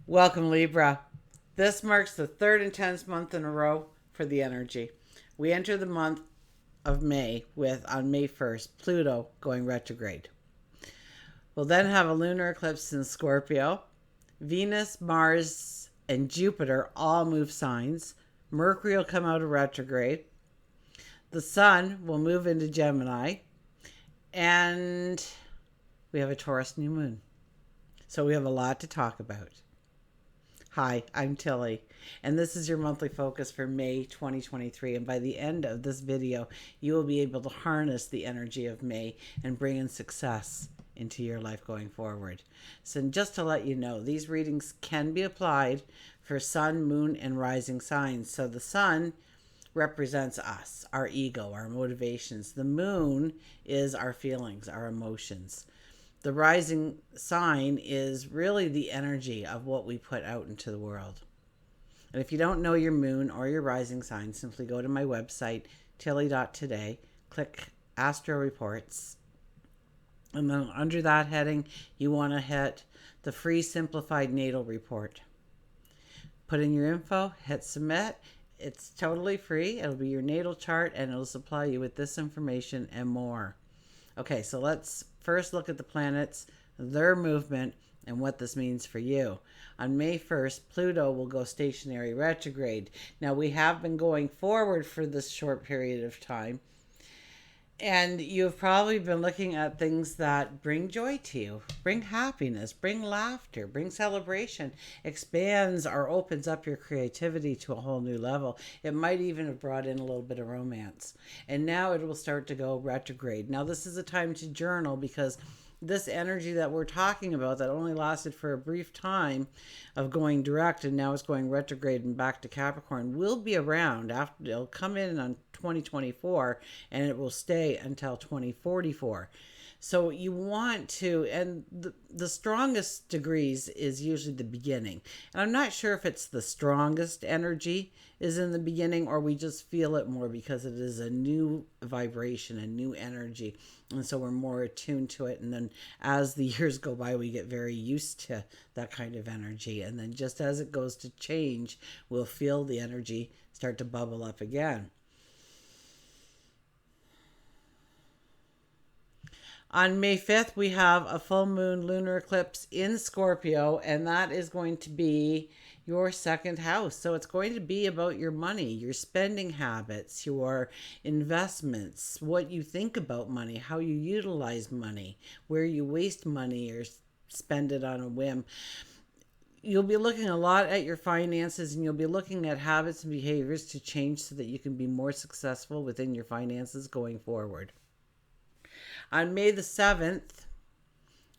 Welcome, Libra. This marks the third intense month in a row for the energy. We enter the month of May with, on May 1st, Pluto going retrograde. We'll then have a lunar eclipse in Scorpio. Venus, Mars, and Jupiter all move signs. Mercury will come out of retrograde. The Sun will move into Gemini. And we have a Taurus new moon. So we have a lot to talk about. Hi, I'm Tilly, and this is your monthly focus for May 2023. And by the end of this video, you will be able to harness the energy of May and bring in success into your life going forward. So just to let you know, these readings can be applied for sun, moon, and rising signs. So the sun represents us, our ego, our motivations. The moon is our feelings, our emotions. The rising sign is really the energy of what we put out into the world. And if you don't know your moon or your rising sign, simply go to my website, tilly.today, click Astro Reports, and then under that heading, you want to hit the free simplified natal report. Put in your info, hit submit. It's totally free. It'll be your natal chart, and it'll supply you with this information and more. Okay, so let's first look at the planets, their movement, and what this means for you. On May 1st, Pluto will go stationary retrograde. Now, we have been going forward for this short period of time, and you've probably been looking at things that bring joy to you, bring happiness, bring laughter, bring celebration, expands or opens up your creativity to a whole new level. It might even have brought in a little bit of romance. And now it will start to go retrograde. Now this is a time to journal, because this energy that we're talking about that only lasted for a brief time of going direct and now it's going retrograde and back to Capricorn will be around after. It'll come in on 2024 and it will stay until 2044. So you want to, and the strongest degrees is usually the beginning. And I'm not sure if it's the strongest energy is in the beginning or we just feel it more because it is a new vibration, a new energy. And so we're more attuned to it. And then as the years go by, we get very used to that kind of energy. And then just as it goes to change, we'll feel the energy start to bubble up again. On May 5th, we have a full moon lunar eclipse in Scorpio, and that is going to be your second house. So it's going to be about your money, your spending habits, your investments, what you think about money, how you utilize money, where you waste money or spend it on a whim. You'll be looking a lot at your finances, and you'll be looking at habits and behaviors to change so that you can be more successful within your finances going forward. On May the 7th,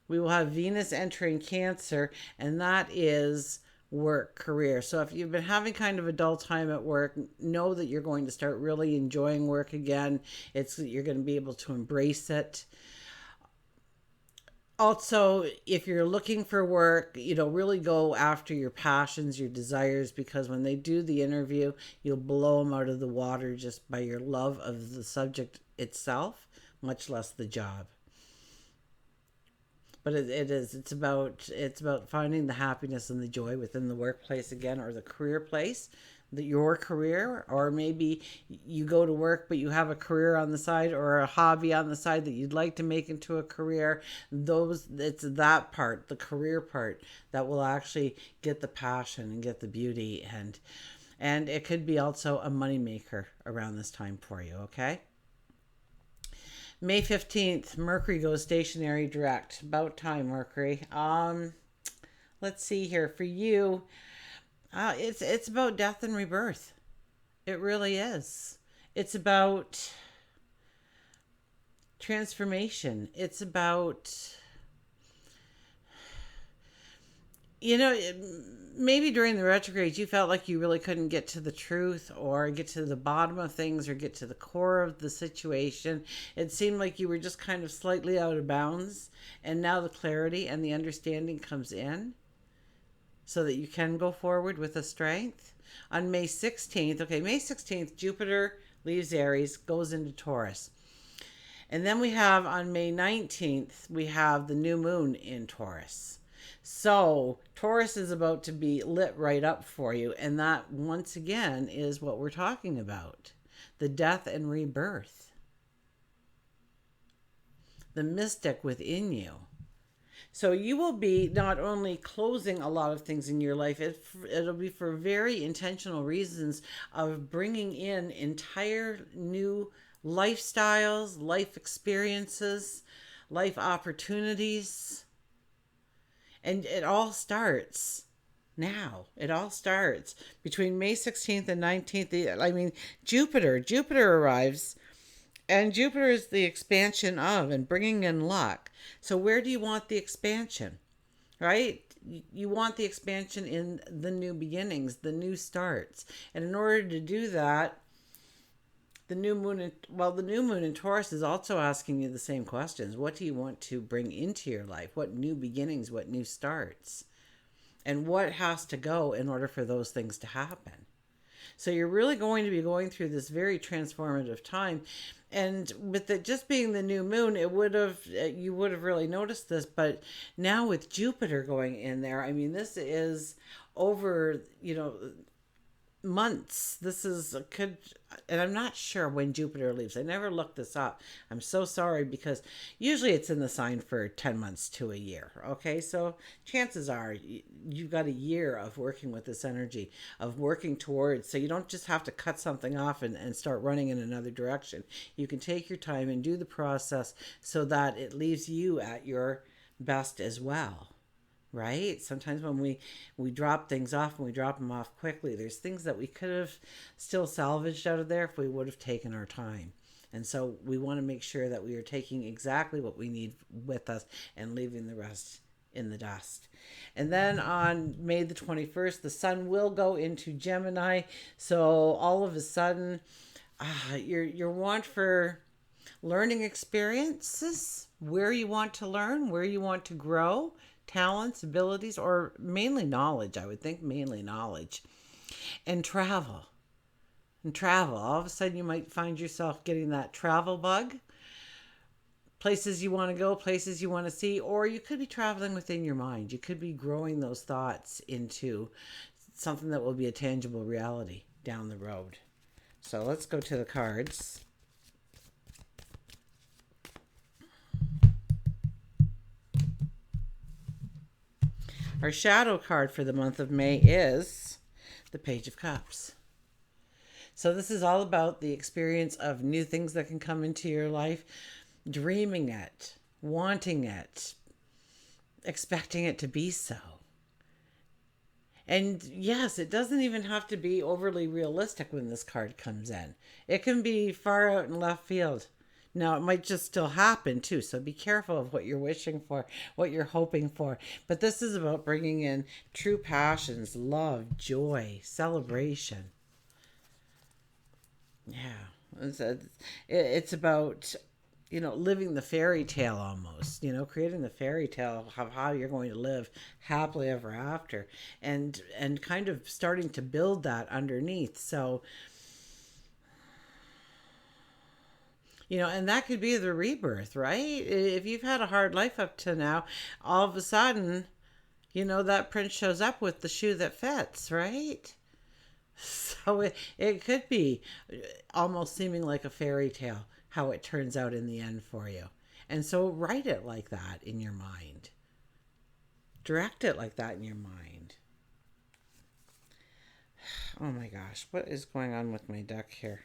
we will have Venus entering Cancer, and that is work, career. So if you've been having kind of a dull time at work, know that you're going to start really enjoying work again. You're going to be able to embrace it. Also, if you're looking for work, really go after your passions, your desires, because when they do the interview, you'll blow them out of the water just by your love of the subject itself, much less the job. But it's about finding the happiness and the joy within the workplace again, or the career place, your career. Or maybe you go to work but you have a career on the side or a hobby on the side that you'd like to make into a career. It's that part, the career part, that will actually get the passion and get the beauty, and it could be also a money maker around this time for you. Okay. May 15th, Mercury goes stationary direct. About time, Mercury. Let's see here. For you, it's about death and rebirth. It really is. It's about transformation. It's about, maybe during the retrograde, you felt like you really couldn't get to the truth or get to the bottom of things or get to the core of the situation. It seemed like you were just kind of slightly out of bounds. And now the clarity and the understanding comes in so that you can go forward with a strength. On May 16th, Jupiter leaves Aries, goes into Taurus. And then we have on May 19th, we have the new moon in Taurus. So Taurus is about to be lit right up for you. And that, once again, is what we're talking about: the death and rebirth, the mystic within you. So you will be not only closing a lot of things in your life, it'll be for very intentional reasons of bringing in entire new lifestyles, life experiences, life opportunities. And it all starts now. It all starts between May 16th and 19th. I mean, Jupiter arrives, and Jupiter is the expansion of and bringing in luck. So where do you want the expansion? Right? You want the expansion in the new beginnings, the new starts. And in order to do that, the new moon in Taurus is also asking you the same questions. What do you want to bring into your life? What new beginnings, what new starts? And what has to go in order for those things to happen? So you're really going to be going through this very transformative time. And with it just being the new moon, you would have really noticed this. But now with Jupiter going in there, I mean, this is over, months. And I'm not sure when Jupiter leaves. I never looked this up. I'm so sorry, because usually it's in the sign for 10 months to a year. Okay, so chances are you've got a year of working with this energy, of working towards, so you don't just have to cut something off and start running in another direction. You can take your time and do the process so that it leaves you at your best as well. Right? Sometimes when we drop things off and we drop them off quickly, there's things that we could have still salvaged out of there if we would have taken our time. And so we want to make sure that we are taking exactly what we need with us and leaving the rest in the dust. And then on May the 21st, the sun will go into Gemini. So all of a sudden, your want for learning experiences, where you want to learn, where you want to grow, talents, abilities, or mainly knowledge. I would think mainly knowledge. And travel. All of a sudden you might find yourself getting that travel bug. Places you want to go, places you want to see, or you could be traveling within your mind. You could be growing those thoughts into something that will be a tangible reality down the road. So let's go to the cards. Our shadow card for the month of May is the Page of Cups. So this is all about the experience of new things that can come into your life, dreaming it, wanting it, expecting it to be so. And yes, it doesn't even have to be overly realistic when this card comes in. It can be far out in left field. Now, it might just still happen too, so be careful of what you're wishing for, what you're hoping for. But this is about bringing in true passions, love, joy, celebration. Yeah, it's about, living the fairy tale almost, creating the fairy tale of how you're going to live happily ever after, and kind of starting to build that underneath. So, and that could be the rebirth, right? If you've had a hard life up to now, all of a sudden, that prince shows up with the shoe that fits, right? So it could be almost seeming like a fairy tale, how it turns out in the end for you. And so write it like that in your mind. Direct it like that in your mind. Oh my gosh, what is going on with my deck here?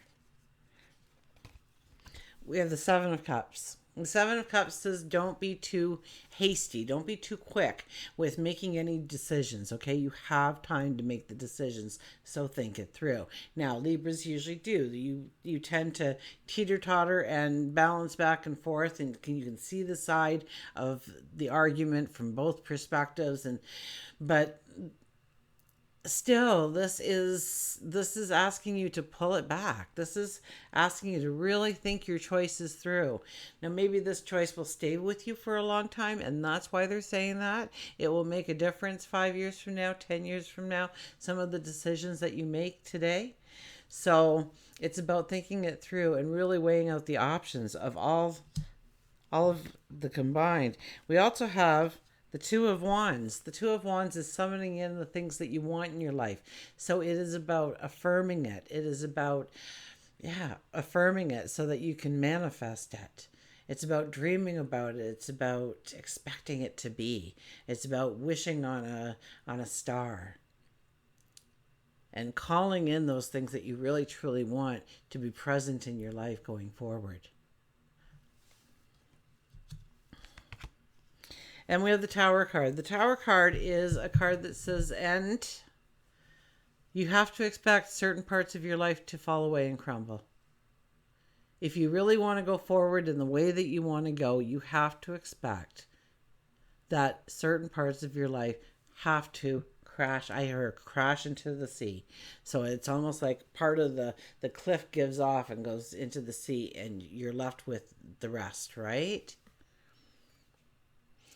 We have the Seven of Cups. The Seven of Cups says don't be too hasty. Don't be too quick with making any decisions, okay? You have time to make the decisions, so think it through. Now, Libras usually do. You tend to teeter-totter and balance back and forth, and you can see the side of the argument from both perspectives. But still, this is asking you to pull it back. This is asking you to really think your choices through. Now, maybe this choice will stay with you for a long time, and that's why they're saying that. It will make a difference 5 years from now, 10 years from now, some of the decisions that you make today. So it's about thinking it through and really weighing out the options of all of the combined. We also have The Two of Wands. The Two of Wands is summoning in the things that you want in your life. So it is about affirming it. It is about, yeah, affirming it so that you can manifest it. It's about dreaming about it. It's about expecting it to be. It's about wishing on a star and calling in those things that you really truly want to be present in your life going forward. And we have the Tower card. The Tower card is a card that says, and you have to expect certain parts of your life to fall away and crumble. If you really want to go forward in the way that you want to go, you have to expect that certain parts of your life have to crash. I heard crash into the sea. So it's almost like part of the cliff gives off and goes into the sea, and you're left with the rest, right?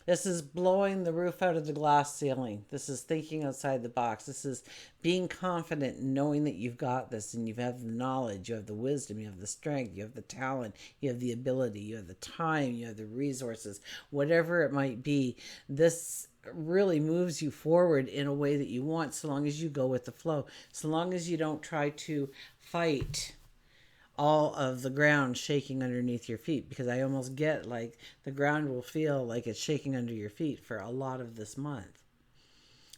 This is blowing the roof out of the glass ceiling. This is thinking outside the box. This is being confident and knowing that you've got this, and you have the knowledge, you have the wisdom, you have the strength, you have the talent, you have the ability, you have the time, you have the resources, whatever it might be. This really moves you forward in a way that you want, so long as you go with the flow, so long as you don't try to fight all of the ground shaking underneath your feet, because I almost get like the ground will feel like it's shaking under your feet for a lot of this month.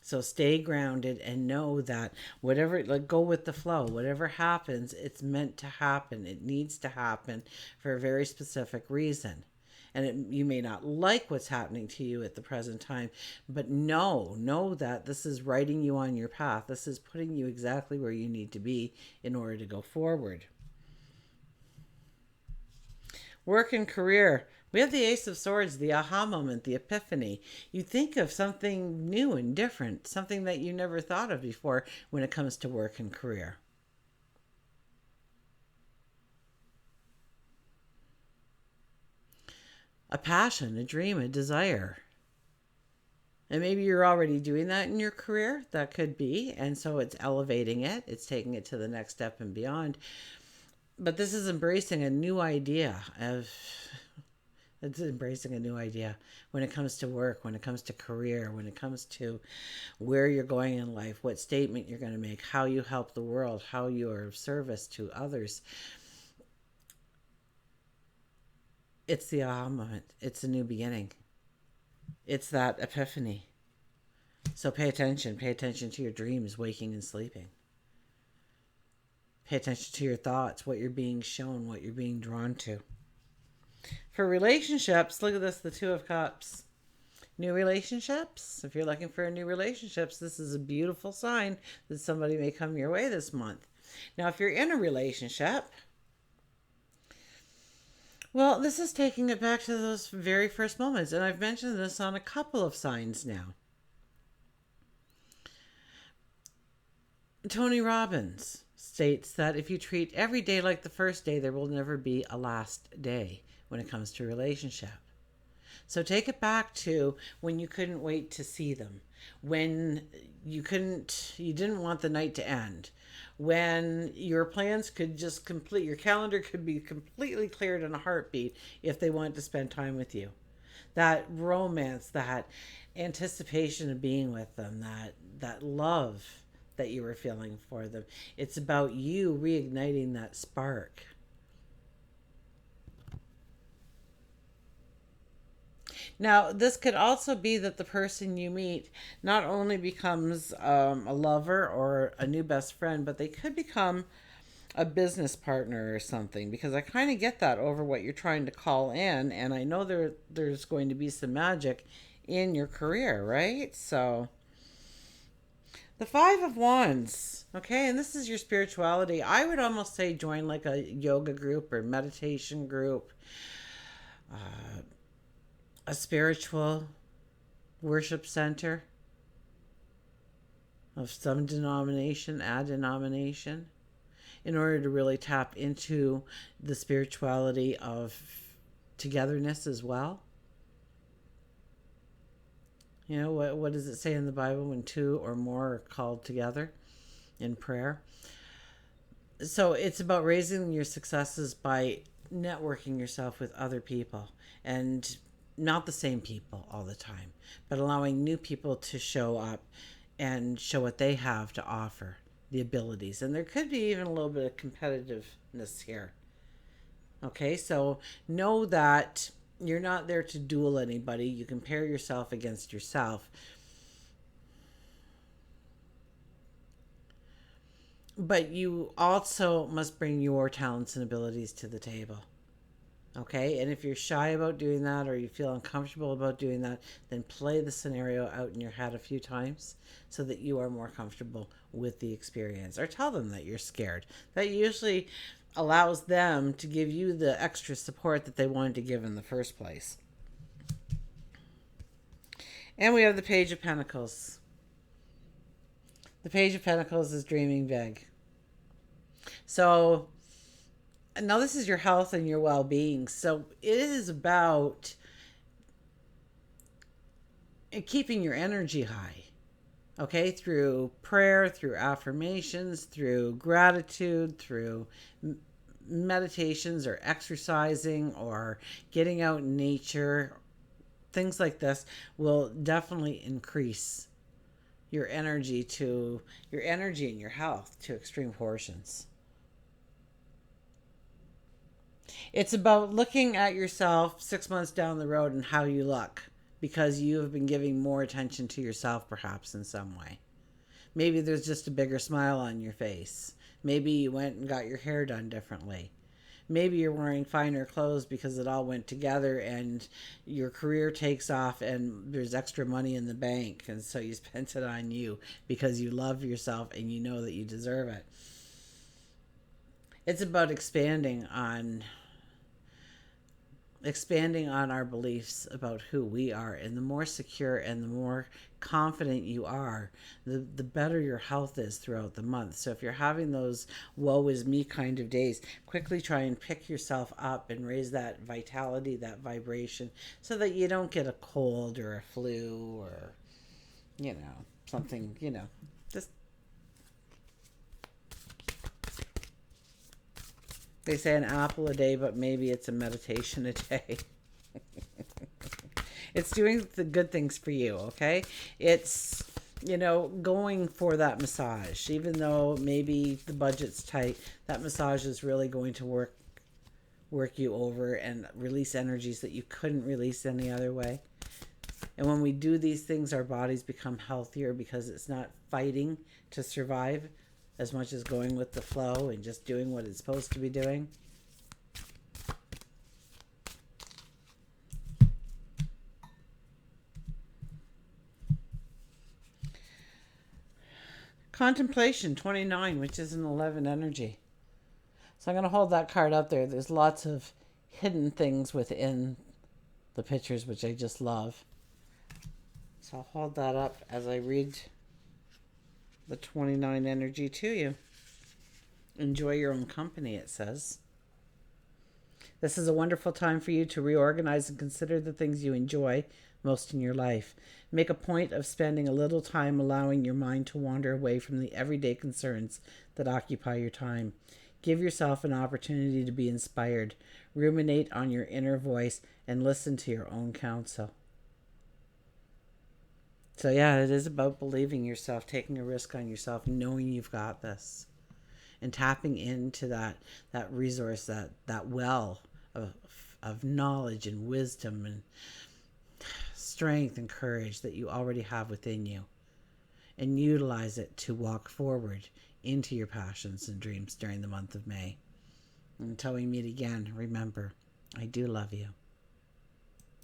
So stay grounded and know that whatever, like, go with the flow. Whatever happens, it's meant to happen. It needs to happen for a very specific reason. And you may not like what's happening to you at the present time, but know that this is writing you on your path. This is putting you exactly where you need to be in order to go forward. Work and career. We have the Ace of Swords, the aha moment, the epiphany. You think of something new and different, something that you never thought of before when it comes to work and career. A passion, a dream, a desire. And maybe you're already doing that in your career. That could be. And so it's elevating it. It's taking it to the next step and beyond. But this is embracing a new idea of... It's embracing a new idea when it comes to work, when it comes to career, when it comes to where you're going in life, what statement you're going to make, how you help the world, how you are of service to others. It's the aha moment. It's a new beginning. It's that epiphany. So pay attention. Pay attention to your dreams, waking and sleeping. Pay attention to your thoughts, what you're being shown, what you're being drawn to. For relationships, look at this, the Two of Cups. New relationships. If you're looking for new relationships, this is a beautiful sign that somebody may come your way this month. Now, if you're in a relationship, well, this is taking it back to those very first moments. And I've mentioned this on a couple of signs now. Tony Robbins states that if you treat every day like the first day, there will never be a last day when it comes to relationship. So take it back to when you couldn't wait to see them, when you didn't want the night to end, when your plans could just complete, your calendar could be completely cleared in a heartbeat if they wanted to spend time with you. That romance, that anticipation of being with them, that love that you were feeling for them. It's about you reigniting that spark. Now, this could also be that the person you meet not only becomes a lover or a new best friend, but they could become a business partner or something, because I kind of get that over what you're trying to call in, and I know there's going to be some magic in your career, right? So the Five of Wands, okay, and this is your spirituality. I would almost say join like a yoga group or meditation group, a spiritual worship center of some denomination, a denomination, in order to really tap into the spirituality of togetherness as well. You know, what does it say in the Bible when two or more are called together in prayer? So it's about raising your successes by networking yourself with other people and not the same people all the time, but allowing new people to show up and show what they have to offer, the abilities. And there could be even a little bit of competitiveness here. Okay, so know that you're not there to duel anybody. You compare yourself against yourself. But you also must bring your talents and abilities to the table. Okay, and if you're shy about doing that or you feel uncomfortable about doing that, then play the scenario out in your head a few times so that you are more comfortable with the experience. Or tell them that you're scared. That usually allows them to give you the extra support that they wanted to give in the first place. And we have the Page of Pentacles. The Page of Pentacles is dreaming big. So now this is your health and your well-being. So it is about keeping your energy high. Okay, through prayer, through affirmations, through gratitude, through meditations or exercising or getting out in nature. Things like this will definitely increase your energy and your health to extreme portions. It's about looking at yourself 6 months down the road and how you look, because you have been giving more attention to yourself perhaps in some way. Maybe there's just a bigger smile on your face. Maybe you went and got your hair done differently. Maybe you're wearing finer clothes because it all went together and your career takes off and there's extra money in the bank, and so you spent it on you because you love yourself and you know that you deserve it. It's about expanding on our beliefs about who we are, and the more secure and the more confident you are, the better your health is throughout the month. So if you're having those woe is me kind of days, quickly try and pick yourself up and raise that vitality, that vibration, so that you don't get a cold or a flu or something, just they say an apple a day, but maybe it's a meditation a day. It's doing the good things for you, okay? It's, going for that massage. Even though maybe the budget's tight, that massage is really going to work you over and release energies that you couldn't release any other way. And when we do these things, our bodies become healthier because it's not fighting to survive as much as going with the flow and just doing what it's supposed to be doing. Contemplation 29, which is an 11 energy. So I'm going to hold that card up there. There's lots of hidden things within the pictures, which I just love. So I'll hold that up as I read the 29 energy to you. Enjoy your own company, it says. This is a wonderful time for you to reorganize and consider the things you enjoy most in your life. Make a point of spending a little time allowing your mind to wander away from the everyday concerns that occupy your time. Give yourself an opportunity to be inspired. Ruminate on your inner voice and listen to your own counsel. So yeah, it is about believing yourself, taking a risk on yourself, knowing you've got this, and tapping into that resource, that well of knowledge and wisdom and strength and courage that you already have within you, and utilize it to walk forward into your passions and dreams during the month of May. Until we meet again, remember, I do love you.